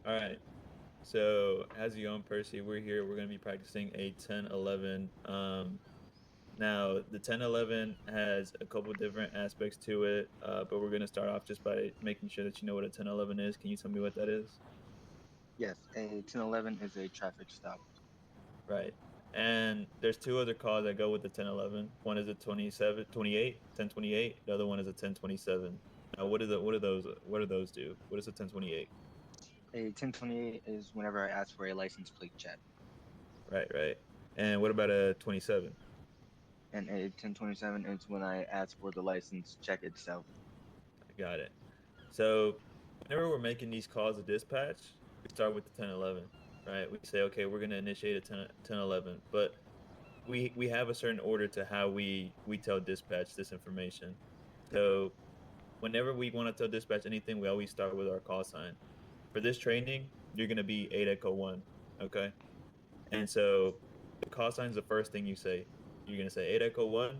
All right. So, how's it going, Percy? We're here. We're going to be practicing a 10-11. Now, the 10-11 has a couple different aspects to it, but we're going to start off just by making sure that you know what a 10-11 is. Can you tell me what that is? Yes, a 1011 is a traffic stop. Right. And there's two other calls that go with the 10-11. One is a 27, 28, 10-28. The other one is a 10-27. Now, what do those do? What is a 10-28? A 1028 is whenever I ask for a license plate check, Right, right. And what about a 27? and a 1027 is when I ask for the license check itself. I got it. So whenever we're making these calls to dispatch, we start with the 10-11, right? We say, okay, we're going to initiate a 10-11, but we have a certain order to how we tell dispatch this information. So whenever we want to tell dispatch anything, we always start with our call sign. For this training, you're going to be 8 Echo 1, okay? And so the call sign is the first thing you say. You're going to say 8 Echo 1,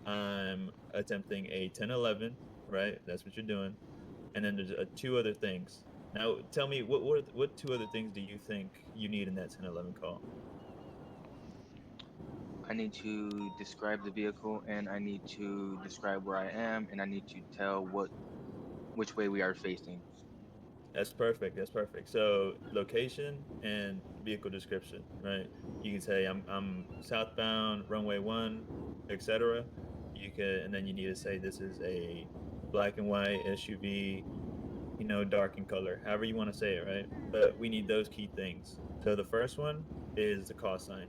I'm attempting a 10-11, right? That's what you're doing. And then there's two other things. Now, tell me what two other things do you think you need in that 10-11 call? I need to describe the vehicle, and I need to describe where I am, and I need to tell which way we are facing. That's perfect. That's perfect. So location and vehicle description, right? You can say I'm southbound, runway one, etc. You could, and then you need to say this is a black and white SUV, dark in color, however you want to say it, right? But we need those key things. So the first one is the call sign.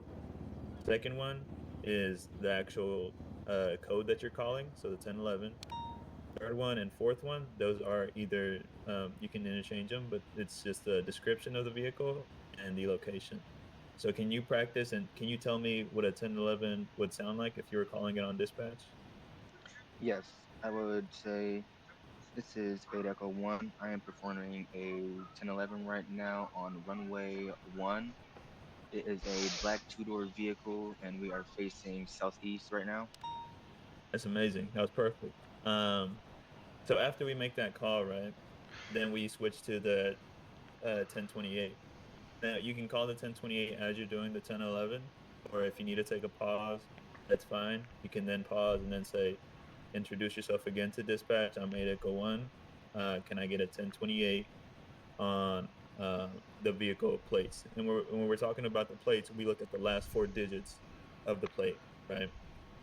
Second one is the actual code that you're calling, so the 1011. Third one and fourth one, those are either you can interchange them, but it's just the description of the vehicle and the location. So can you practice and can you tell me what a 1011 would sound like if you were calling it on dispatch? Yes, I would say this is 8 Echo 1. I am performing a 1011 right now on runway 1. It is a black two-door vehicle, and we are facing southeast right now. That's amazing. That was perfect. So after we make that call, right, then we switch to the 1028. Now you can call the 1028 as you're doing the 1011, or if you need to take a pause, that's fine. You can then pause and then say, introduce yourself again to dispatch. I'm 8 Echo 1. Can I get a 1028 on the vehicle plates? And when we're talking about the plates, we look at the last four digits of the plate, right?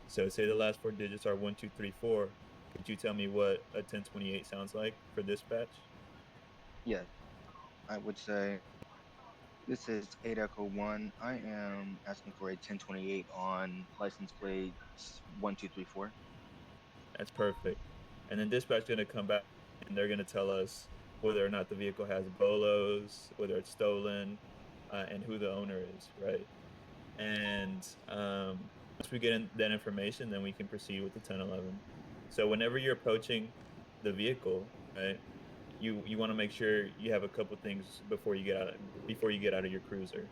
So say the last four digits are 1, 2, 3, 4. Could you tell me what a 1028 sounds like for dispatch? Yes, I would say this is 8 Echo 1. I am asking for a 1028 on license plate 1234. That's perfect. And then dispatch is going to come back and they're going to tell us whether or not the vehicle has bolos, whether it's stolen, and who the owner is, right? And once we get that information, then we can proceed with the 1011. So whenever you're approaching the vehicle, right, you want to make sure you have a couple things before you get out of your cruiser.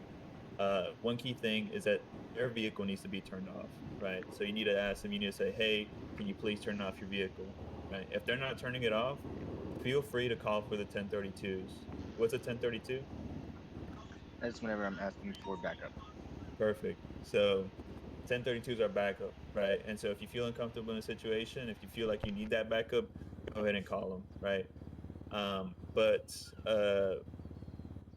One key thing is that their vehicle needs to be turned off, right? So you need to ask them, you need to say, hey, can you please turn off your vehicle, right? If they're not turning it off, feel free to call for the 1032s. What's a 1032? That's whenever I'm asking for backup. Perfect. So 1032s are backup, right? And so if you feel uncomfortable in a situation, if you feel like you need that backup, go ahead and call them, right? But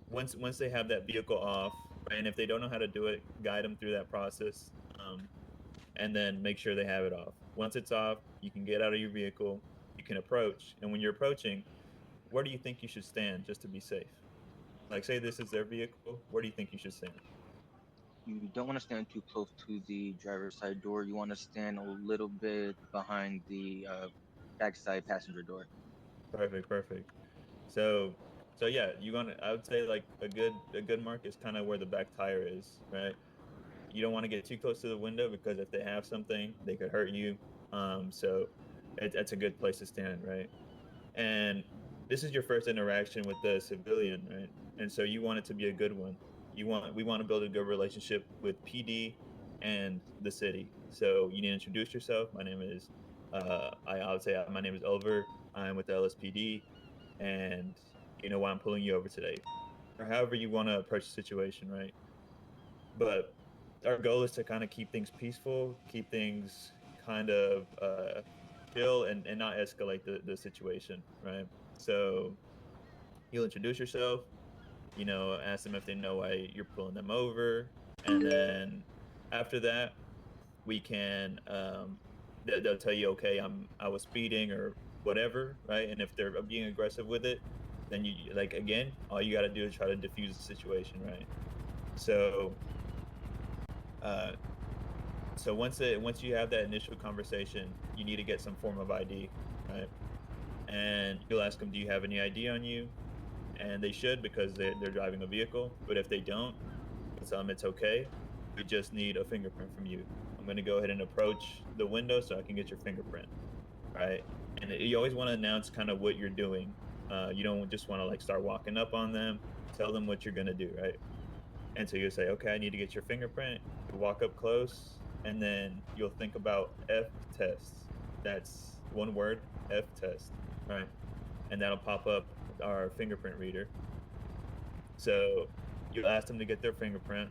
once they have that vehicle off, right, and if they don't know how to do it, guide them through that process. And then make sure they have it off. Once it's off, you can get out of your vehicle, you can approach. And when you're approaching, where do you think you should stand just to be safe? Like, say this is their vehicle, where do you think you should stand? You don't want to stand too close to the driver's side door. You want to stand a little bit behind the backside passenger door. Perfect, perfect. So, so yeah, I would say like a good mark is kind of where the back tire is, right? You don't want to get too close to the window because if they have something, they could hurt you. So that's a good place to stand, right? And this is your first interaction with the civilian, right? And so you want it to be a good one. We want to build a good relationship with PD and the city. So you need to introduce yourself. I would say my name is Oliver. I'm with the LSPD, and you know why I'm pulling you over today. or however you want to approach the situation, right? But our goal is to kind of keep things peaceful, keep things kind of chill, and not escalate the situation, right? So you'll introduce yourself, ask them if they know why you're pulling them over, and then after that, we can they'll tell you, okay, I was speeding or whatever, right? And if they're being aggressive with it, then you like again, all you got to do is try to diffuse the situation, right? So uh, so once you have that initial conversation, you need to get some form of ID, right? And you'll ask them, do you have any ID on you? And they should because they're driving a vehicle. But if they don't, tell them it's okay. We just need a fingerprint from you. I'm going to go ahead and approach the window so I can get your fingerprint, right? And you always want to announce kind of what you're doing. You don't just want to like start walking up on them, tell them what you're going to do, right? And so you'll say, okay, I need to get your fingerprint. You walk up close, and then you'll think about F test. That's one word, F test, right? And that'll pop up our fingerprint reader. So you'll ask them to get their fingerprint,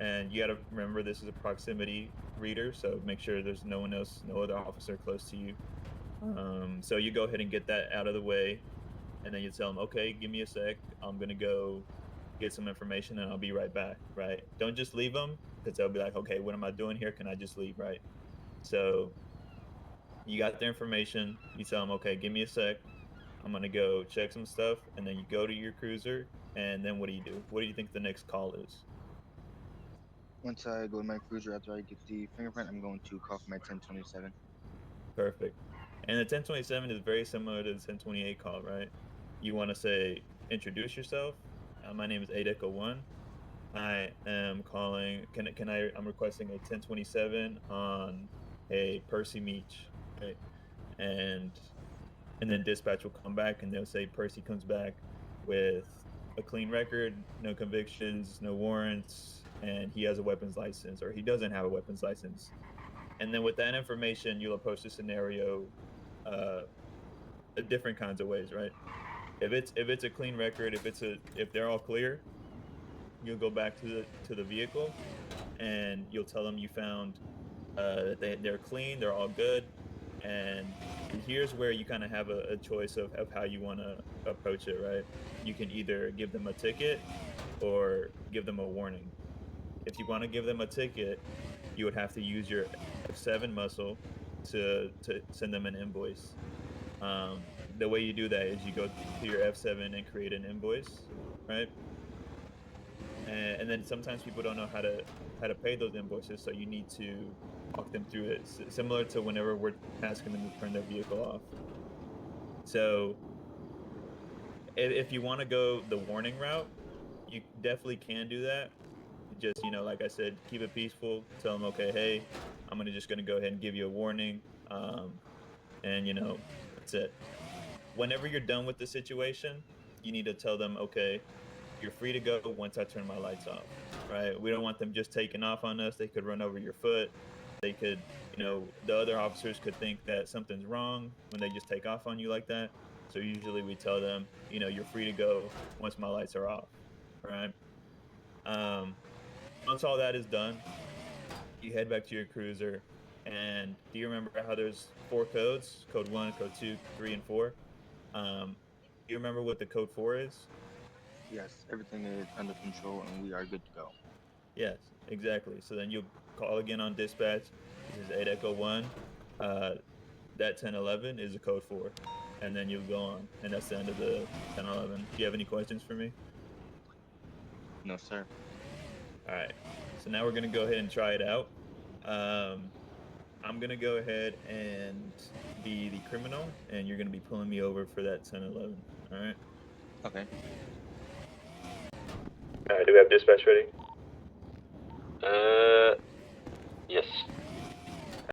and you got to remember this is a proximity reader, so make sure there's no one else, no other officer close to you. So you go ahead and get that out of the way, and then you tell them, okay, give me a sec. I'm gonna go get some information, and I'll be right back. Right? Don't just leave them because they'll be like, okay, what am I doing here? Can I just leave? Right? So you got their information. You tell them, okay, give me a sec. I'm gonna go check some stuff, and then you go to your cruiser, and then what do you do? What do you think the next call is? Once I go to my cruiser after I get the fingerprint, I'm going to call for my 1027. Perfect. And the 1027 is very similar to the 1028 call, right? You want to say, introduce yourself. My name is Adeco1. I am calling. I'm requesting a 1027 on a Percy Meach, right? And and then dispatch will come back and they'll say Percy comes back with a clean record, no convictions, no warrants, and he has a weapons license or he doesn't have a weapons license. And then with that information, you'll approach the scenario uh, different kinds of ways, right? If it's a clean record, if they're all clear, you'll go back to the vehicle and you'll tell them you found they're clean, they're all good, and here's where you kind of have a choice of how you want to approach it, right? You can either give them a ticket or give them a warning. If you want to give them a ticket, you would have to use your F7 muscle to send them an invoice. The way you do that is you go to your F7 and create an invoice, right? And then sometimes people don't know how to pay those invoices, so you need to walk them through it. Similar to whenever we're asking them to turn their vehicle off. So if you want to go the warning route, you definitely can do that. Just like I said, keep it peaceful. Tell them, okay, hey, I'm just gonna go ahead and give you a warning, and that's it. Whenever you're done with the situation, you need to tell them, okay, you're free to go once I turn my lights off, right? We don't want them just taking off on us. They could run over your foot. They could, the other officers could think that something's wrong when they just take off on you like that. So usually we tell them, you're free to go once my lights are off, right? Um, Once all that is done, you head back to your cruiser. And do you remember how there's four codes? Code one, code two, three, and four. Um, do you remember what the code four is? Yes, everything is under control and we are good to go. Yes, exactly. So then you'll call again on dispatch. This is 8 Echo 1. Uh, that 1011 is a code 4. And then you'll go on. And that's the end of the 1011. Do you have any questions for me? No, sir. All right. So now we're going to go ahead and try it out. Um, I'm going to go ahead and be the criminal, and you're going to be pulling me over for that 1011. All right. Okay. All right. Do we have dispatch ready? Uh, yes.